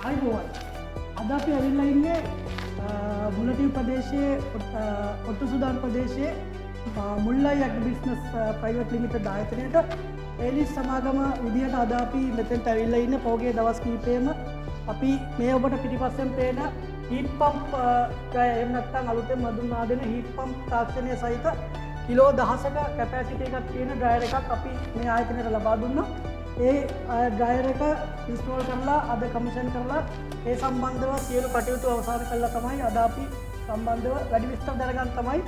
අයිබෝවන් අද අපි ඇවිල්ලා ඉන්නේ මුලටිව් ප්‍රදේශයේ ඔට්ටු සුදාන් ප්‍රදේශයේ මුල්ලයි ඇග් බිස්නස් ප්‍රයිවට් ලිමිටඩ් ආයතනයට ඒලිස් සමාගම විදිහට අද අපි මෙතෙන්ට ඇවිල්ලා ඉන්නේ පොගේ දවස් කිහිපෙම අපි මේ ඔබට පිටිපස්සෙන් පේන හීට් පම්ප් එහෙම නැත්නම් අලුතෙන් මදුන්නා දෙන හීට් පම්ප් තාක්ෂණය සහිත කිලෝ 10ක කැපැසිටි එකක් තියෙන ඩ්‍රයර් එකක් අපි මේ ආයතනයට ලබා දුන්නා. ඒ ඩ්‍රයර් එක ඉන්ස්ටෝල් කරලා අද කමිෂන් කරලා ඒ සම්බන්ධව සියලු කටයුතු අවසන් කළා තමයි අද අපි සම්බන්ධව වැඩි විස්තර දැනගන්න තමයි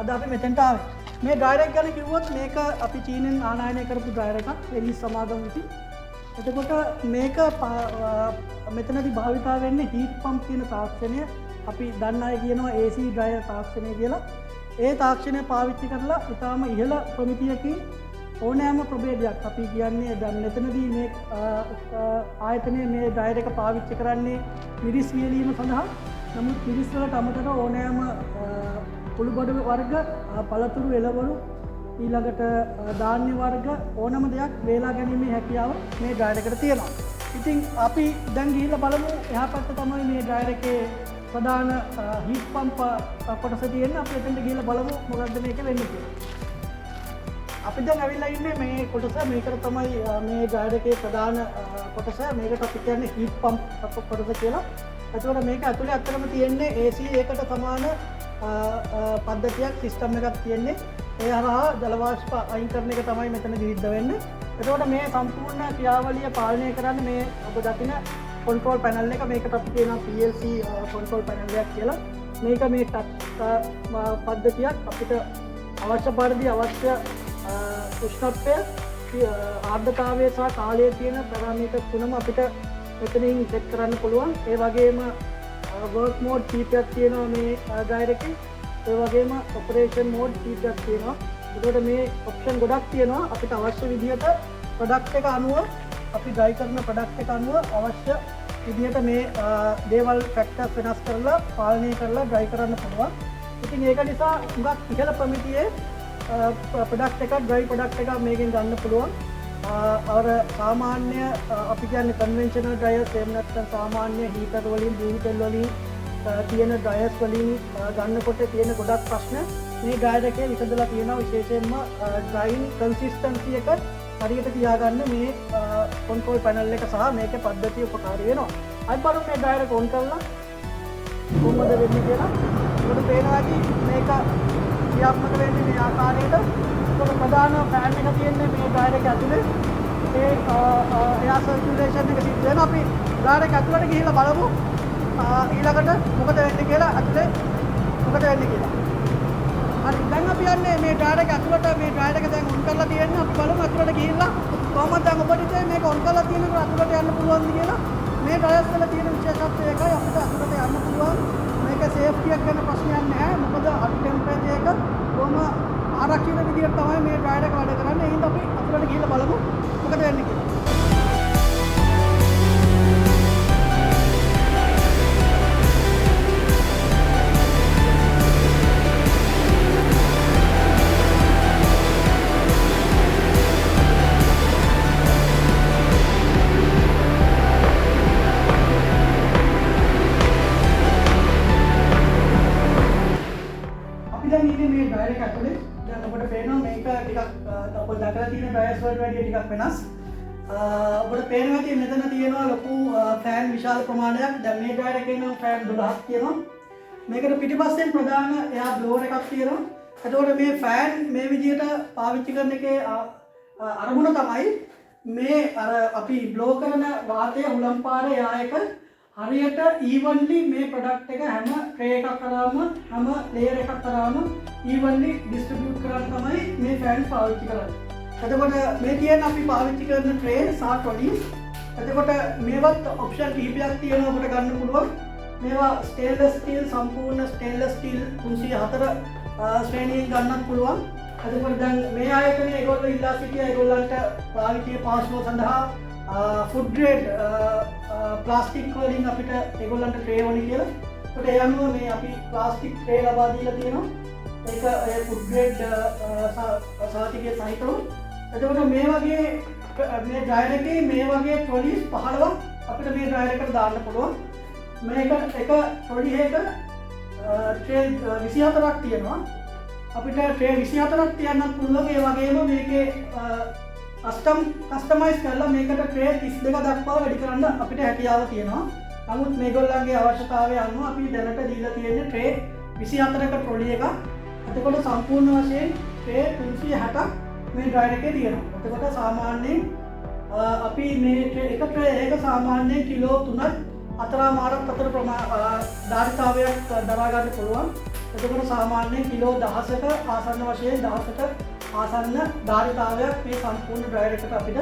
අද අපි මෙතෙන්ට ආවේ. මේ ඩ්‍රයර් එක ගැන කිව්වොත් මේක අපි චීනෙන් ආනයනය කරපු ඩ්‍රයර් එකක් එලිස් සමාගම විසින්. එතකොට මේක මෙතනදී භාවිතා වෙන්නේ හීට් පම්ප් කියන තාක්ෂණය. අපි දන්න අය කියනවා AC ඩ්‍රයර් තාක්ෂණය කියලා. ඒ තාක්ෂණය පාවිච්චි කරලා ඉතාම ඉහළ ප්‍රමිතියකින් ඕනෑම ප්‍රභේදයක් අපි කියන්නේ දැන් මෙතනදී මේ ආයතනයේ මේ ඩ්‍රයර් එක පාවිච්චි කරන්නේ මිරිස් වියලීම සඳහා. නමුත් මිරිස් වලට අමතරව ඕනෑම කුළුබඩු වර්ග, පළතුරු එළවලු, ඊළඟට ධාන්‍ය වර්ග ඕනම දෙයක් වේලා ගැනීමේ හැකියාව මේ ඩ්‍රයර් එකට තියෙනවා. ඉතින් අපි දැන් ගිහිල්ලා බලමු එහා පැත්තේ තමයි මේ ඩ්‍රයර් එකේ ප්‍රධාන හීට් පම්ප් කොටස තියෙන්නේ. අපි එතනට ගිහිල්ලා බලමු මොකක්ද මේක වෙන්නේ කියලා. අපි දැන් ඇවිල්ලා ඉන්නේ මේ කොටස. මේකට තමයි මේ ඩ්‍රයර් එකේ ප්‍රධාන කොටස. මේකට අපි කියන්නේ හීට් පම්ප් කොටස කියලා. එතකොට මේක ඇතුලේ අත්‍තරම තියෙන්නේ AC එකට සමාන පද්ධතියක් සිස්ටම් එකක් තියෙන්නේ. ඒ හරහා ජල වාෂ්ප අයින් කරන එක තමයි මෙතනදී සිද්ධ වෙන්නේ. එතකොට මේ සම්පූර්ණ ක්‍රියාවලිය පාලනය කරන්නේ මේ ඔබ දකින control panel එක. මේකට අපි කියනවා PLC control panel එකක් කියලා. මේක මේ ටච් පද්ධතියක් අපිට අවශ්‍ය පරිදි අවශ්‍ය උෂ්ණත්වය, ආර්ද්‍රතාවය සහ කාලය තියෙන පැරාමීටර් තුනම අපිට මෙතනින් සෙට් කරන්න පුළුවන්. ඒ වගේම work mode කීපයක් තියෙනවා මේ ඩ්‍රයර් එකේ. ඒ වගේම operation mode කීපයක් තියෙනවා. ඒකට මේ ඔප්ෂන් ගොඩක් තියෙනවා. අපිට අවශ්‍ය විදිහට ප්‍රොඩක්ට් එක අනුව අපි ඩ්‍රයි කරන ප්‍රොඩක්ට් එක අනුව අවශ්‍ය විදිහට මේ දේවල් ෆැක්ටර්ස් වෙනස් කරලා පාලනය කරලා ඩ්‍රයි කරන්න පුළුවන්. ඉතින් ඒක නිසා හුඟක් ඉහළ ප්‍රමිතියේ ප්‍රොඩක්ට් එකක්, ඩ්‍රයි ප්‍රොඩක්ට් එකක් මේකෙන් ගන්න පුළුවන්. අර සාමාන්‍ය අපි කියන්නේ කන්වෙන්ෂනල් ඩ්‍රයර්ස් එහෙම නැත්නම් සාමාන්‍ය හීටර් වලින්, බූතල් වලින් තියෙන ඩ්‍රයර්ස් වලින් ගන්නකොට තියෙන ගොඩක් ප්‍රශ්න මේ ඩ්‍රයර් එකේ විසඳලා තියෙනවා. විශේෂයෙන්ම ඩ්‍රයින් කන්සිස්ටන්සි එක හරියට තියාගන්න මේ control panel එක සහ මේකේ පද්ධතිය උපකාරී වෙනවා. අයි බලමු මේ ඩ්‍රයර් එක ඔන් කරලා කොහොමද වෙන්නේ කියලා. ඒකට පේනවා ඇති මේක ක්‍රියාත්මක වෙන්නේ මේ ආකාරයට. ඒක ප්‍රධාන ෆෑන් එක තියෙන්නේ මේ ඩ්‍රයර් එක ඇතුලේ. ඒ එයා සර්කියුලේෂන් එක සිද්ධ වෙනවා. අපි ඩ්‍රයර් එක ඇතුලට ගිහිල්ලා බලමු ඊළඟට මොකද වෙන්නේ කියලා, ඇතුලේ මොකද වෙන්නේ කියලා. හරි, දැන් අපි යන්නේ මේ ඩ්‍රයර් එක ඇතුලට. මේ ඩ්‍රයර් එක දැන් ඔන් කරලා තියෙනවා. අපි බලමු ඇතුලට ගිහිල්ලා කොහොමද දැන් ඔබට මේක ඔන් කරලා තියෙනකොට ඇතුලට යන්න පුළුවන්ද කියලා. මේ ඩ්‍රයර්ස් වල තියෙන විශේෂත්වය එකයි අපිට ඇතුලට යන්න පුළුවන්. මේක සේෆ්ටි එක ගැන ප්‍රශ්නයක් නැහැ. මොකද අඩු ටෙම්පරේචර් එක කොහොම ආරක්ෂිත විදිහට තමයි මේ ඩ්‍රයර් එක වැඩ කරන්නේ. ඒ හින්දා අපි ඇතුලට ගිහිල්ලා බලමු මොකද වෙන්නේ කියලා. මේ ඩ්‍රයර් එක ඇතුලේ දැන් ඔබට පේනවා මේක ටිකක් ඔබ දැකලා තියෙන ඩ්‍රයර්ස් වලට වැඩිය ටිකක් වෙනස්. ඔබට පේනවා ඇති මෙතන තියෙනවා ලොකු ෆෑන් විශාල ප්‍රමාණයක්. දැන් මේ ඩ්‍රයර් එකේ නම් ෆෑන් 12ක් තියෙනවා. මේකට පිටිපස්සෙන් ප්‍රධාන එයා බ්ලෝවර් එකක් තියෙනවා. එතකොට මේ ෆෑන් මේ විදිහට පාවිච්චි කරන එකේ අරමුණ තමයි මේ අර අපි බ්ලෝ කරන වාතය හුලම් පාර එයා එක හරියට ඊවන්ලි මේ ප්‍රොඩක්ට් එක හැම ට්‍රේ එකක් කරාම හැම ලේයර් එකක් කරාම ඊවන්ලි ඩිස්ට්‍රිබියුට් කරන්න තමයි මේ ෆෑන් පාවිච්චි කරන්නේ. එතකොට මේ කියන්නේ අපි පාවිච්චි කරන ට්‍රේ සහ ට්‍රොලිස්. එතකොට මේවත් ඔප්ෂන් කිහිපයක් තියෙනවා අපිට ගන්න පුළුවන්. මේවා ස්ටේන්ලස් ස්ටීල්, සම්පූර්ණ ස්ටේන්ලස් ස්ටීල් 304 ශ්‍රේණියෙන් ගන්නත් පුළුවන්. එතකොට දැන් මේ ආයතනයේ ඒගොල්ලෝ ඉල්ලා සිටියා ඒගොල්ලන්ට පාවිච්චියේ පාස්ුව සඳහා ෆුඩ් ග්‍රේඩ් ප්ලාස්ටික් වලින් අපිට ඒගොල්ලන්ට ට්‍රේ ඕනි කියලා. ඒකට ඒ අනුව මේ අපි ප්ලාස්ටික් ට්‍රේ ලබා දීලා තියෙනවා. ඒක ඒ ෆුඩ් ග්‍රේඩ් සාතිකයේ සහිතව. එතකොට මේ වගේ මේ ඩ්‍රයර් එකේ මේ වගේ ට්‍රොලිස් 15ක් අපිට මේ ඩ්‍රයර් එකට දාන්න පුළුවන්. මේක එක ට්‍රොලි එක ට්‍රේ 24ක් තියෙනවා. අපිට ට්‍රේ 24ක් තියන්නත් පුළුවන්. ඒ වගේම මේකේ කස්ටමයිස් කරලා මේකට ට්‍රේ 32 දක්වා වැඩි කරන්න අපිට හැකියාව තියෙනවා. නමුත් මේගොල්ලන්ගේ අවශ්‍යතාවය අනුව අපි දැනට දීලා තියෙන්නේ ට්‍රේ 24ක ට්‍රොලි එකක්. එතකොට සම්පූර්ණ වශයෙන් ට්‍රේ 360ක් මේ ඩ්‍රයර් එකේ තියෙනවා. එතකොට සාමාන්‍යයෙන් අපි මේ එක ට්‍රේ එක සාමාන්‍යයෙන් කිලෝ 3ක් 4මාරක් අතර ධාරිතාවයක් දරා ගන්න පුළුවන්. එතකොට සාමාන්‍යයෙන් කිලෝ 10ක ආසන්න වශයෙන් 10ක ආසන්න ධාරිතාවයක් මේ සම්පූර්ණ ඩ්‍රයර් එකට අපිට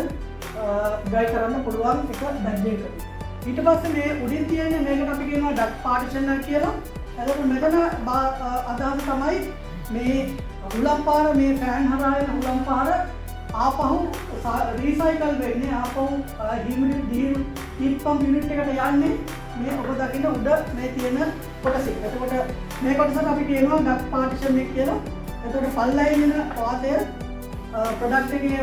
ඩ්‍රයි කරන්න පුළුවන් එක බැග් එකකට. ඊට පස්සේ මේ උඩින් තියෙන මේකට අපි කියනවා ඩක් පාර්ටිෂන් කියලා. එතකොට මෙතන අදහස තමයි මේ හුලම් පාර මේ ෆෑන් හරහා එන හුලම් පාර ආපහු රීසයිකල් වෙන්නේ ආපහු හියුමිඩිටි හීට් පම්ප් යුනිට් එකට යන්නේ මේ ඔබ දකින්න උඩ මේ තියෙන කොටසේ. එතකොට මේ කොටසට අපි කියනවා ඩක් පාර්ටිෂන් එක කියලා. එතකොට පල්ලෙන් එන වාතය ප්‍රොඩක්ට් එකේ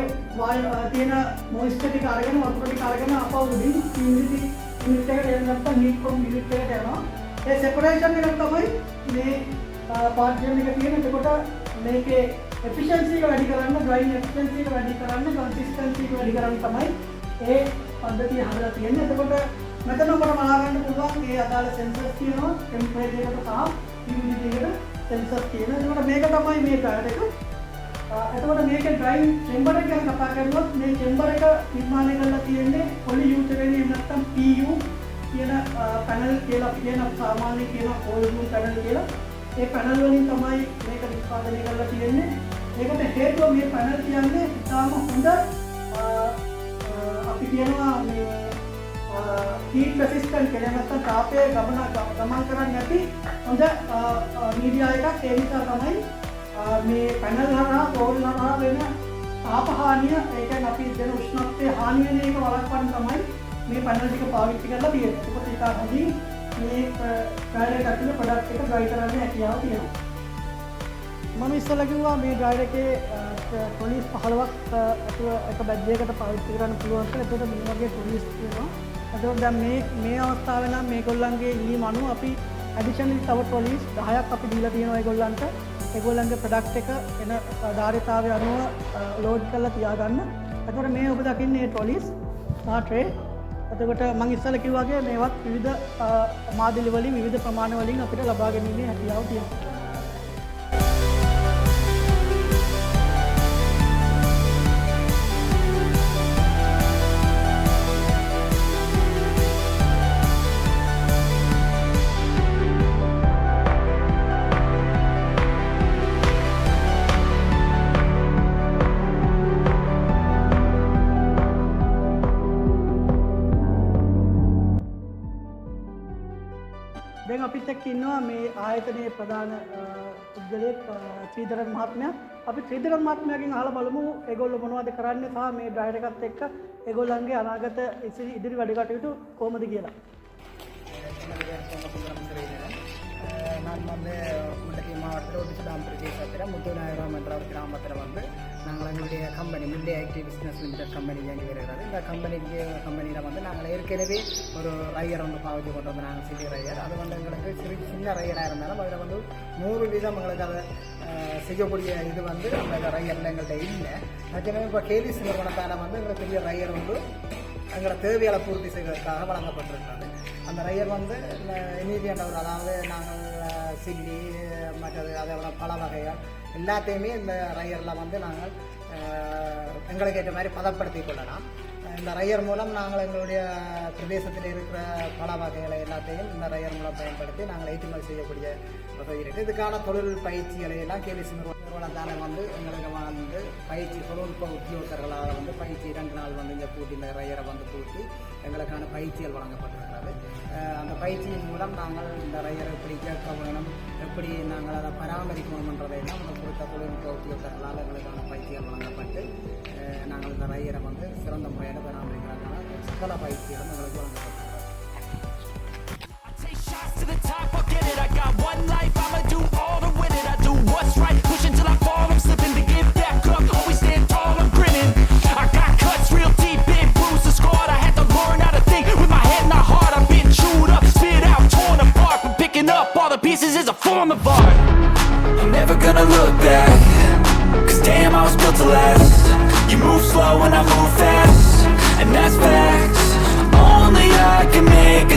තියෙන මොයිස්චර් ටික අරගෙන වතුර ටික අරගෙන ආපහු උඩින් හියුමිඩිටි යුනිට් එකට යන නැත්නම් හීට් පම්ප් යුනිට් එකට යනවා. ඒ සෙපරේෂන් එක තමයි මේ පාර්ටිෂන් එක තියෙන. එතකොට මේකේ efficiency එක වැඩි කරන්න, drying efficiency එක වැඩි කරන්න, consistency එක වැඩි කරන්න තමයි ඒ පද්ධතිය හදලා තියෙන්නේ. එතකොට මෙතන ඔබට බලා ගන්න පුළුවන් මේ අදාළ sensors තියෙනවා, temperature එකට සහ humidity එකට sensors තියෙනවා. එතකොට මේක තමයි මේ ඩ්‍රයර් එක. එතකොට මේකේ drying chamber එක ගැන කතා කරනොත් මේ chamber එක නිර්මාණය කරලා තියෙන්නේ polyurethane එහෙම නැත්නම් PU කියන පැනල් කියලා අපි කියන සාමාන්‍ය කියන polyurethane පැනල් කියලා. ඒ පැනල් වලින් තමයි මේක නිෂ්පාදනය කරලා තියෙන්නේ. ඒකට හේතුව මේ පැනල් කියන්නේ ඉතාම හොඳ අපි කියනවා මේ heat resistant කියලා නැත්නම් තාපය ගමන් කරන්නේ නැති හොඳ මීඩියා එකක්. ඒ නිසා තමයි මේ පැනල් හරහා පොල් හරහා වෙන තාප හානිය, ඒ කියන්නේ අපි දෙන උෂ්ණත්වයේ හානිය වෙන එක වළක්වන්න තමයි මේ පැනල් ටික පාවිච්චි කරලා තියෙන්නේ. ඒකත් ඒක හොඳින් මේ ඩ්‍රයර් එක ඇතුලේ ප්‍රොඩක්ට් එක ඩ්‍රයි කරන්න හැකියාව තියෙනවා. මම ඉස්සෙල්ලා කිව්වා මේ ඩ්‍රයර් එකේ ට්‍රොලිස් 15ක් ඇතුළ එක බැග් එකකට පාවිච්චි කරන්න පුළුවන් කියලා. ඒකට මේ වගේ ට්‍රොලිස් තියෙනවා. එතකොට දැන් මේ අවස්ථාවේ නම් මේගොල්ලන්ගේ ඉල්ලීම අනුව අපි ඇඩිෂනල් තව ට්‍රොලිස් 10ක් අපි දීලා තියෙනවා ඒගොල්ලන්ට. ඒගොල්ලන්ගේ ප්‍රොඩක්ට් එක එන ධාරිතාවය අනුව ලෝඩ් කරලා තියාගන්න. එතකොට මේ ඔබ දකින්නේ මේ ට්‍රොලිස් ට්‍රේ. එතකොට මම ඉස්සෙල්ලා කිව්වා වගේ මේවත් විවිධ මාදිලි වලින් විවිධ ප්‍රමාණ වලින් අපිට ලබා ගැනීමේ හැකියාව තියෙනවා. දැන් අපිත් එක්ක ඉන්නවා මේ ආයතනයේ ප්‍රධාන පුද්ගලයෙක් ශ්‍රීධරන් මහත්මයා. අපි ශ්‍රීධරන් මහත්මයාගෙන් අහලා බලමු ඒගොල්ලෝ මොනවද කරන්නේ සහ මේ ඩ්‍රයර් එකත් එක්ක ඒගොල්ලන්ගේ අනාගත ඉදිරි වැඩ කටයුතු කොහොමද කියලා. நான் வந்து முண்டக்கி மாவட்டத்தில் ஒரு சுடாம் பிரதேசத்தில் முத்துநாயகம் என்ற ஒரு கிராமத்தில் வந்து நாங்கள் எங்களுடைய கம்பெனி மில்லே ஆக்டிவ் பிஸ்னஸ் லிமிடெட் கம்பெனி இயங்கி வருகிறது. இந்த கம்பெனியில் வந்து நாங்கள் ஏற்கனவே ஒரு ரயர் வந்து பாவிச்சு கொண்டு வந்து நாங்கள் சிறிய ரயர். அது வந்து எங்களுக்கு சின்ன ரயராக இருந்தாலும் அதில் வந்து 100 வீதம் எங்களுக்கு அதை செய்யக்கூடிய இது வந்து அந்த ரயரில் எங்கள்கிட்ட இல்லை. அதுக்கு இப்போ கேலிஸ் நிறுவனத்தால் வந்து எங்களுக்கு பெரிய ரயர் வந்து எங்களை தேவையான பூர்த்தி செய்வதற்காக வழங்கப்பட்டிருக்கிறது. அந்த ரயர் வந்து இமீடியட்டாக அதாவது நாங்கள் சில்லி மற்றது அதை விட பல வகைகள் எல்லாத்தையுமே இந்த ரயரில் வந்து நாங்கள் எங்களுக்கு ஏற்ற மாதிரி பதப்படுத்தி கொள்ளலாம். இந்த ரயர் மூலம் நாங்கள் எங்களுடைய பிரதேசத்தில் இருக்கிற பல வகைகளை எல்லாத்தையும் இந்த ரயர் மூலம் பயன்படுத்தி நாங்கள் ஏற்றுமதி செய்யக்கூடிய வசதி இருக்குது. இதுக்கான தொழில் பயிற்சிகளை எல்லாம் கேலிஸ் நிறுவனத்தால் வந்து எங்களுக்கு வந்து பயிற்சி தொழில்நுட்ப உத்தியோகர்களாக வந்து பயிற்சி 2 நாள் வந்து இந்த கூட்டி இந்த ரயரை வந்து கூட்டி எங்களுக்கான பயிற்சிகள் வழங்கப்பட்டிருக்கிறது. அந்த பயிற்சியின் மூலம் நாங்கள் இந்த ரயரை எப்படி கேட்க வேணும், எப்படி நாங்கள் அதை பராமரிக்கணும்ன்றதையெல்லாம் அந்த குறித்த தொழில்நுட்ப உத்தியோகர்களால் எங்களுக்கான பயிற்சிகள் வழங்கப்பட்டு நாங்கள் இந்த ரயரை வந்து சிறந்த முறையில் பராமரிக்கிறதுக்கான சகல பயிற்சிகளும் எங்களுக்கு வழங்கப்பட்டிருக்கிறது. To the top, I'll get it. I got one life, I'ma do all to win it. I do what's right, push until I fall. I'm slipping to get back up, always stand tall, I'm grinning. I got cuts real deep, big bruises scarred. I had to learn how to think with my head sacrifices is a form of art. I'm never gonna look back, cause damn I was built to last. You move slow and I move fast, and that's facts. Only I can make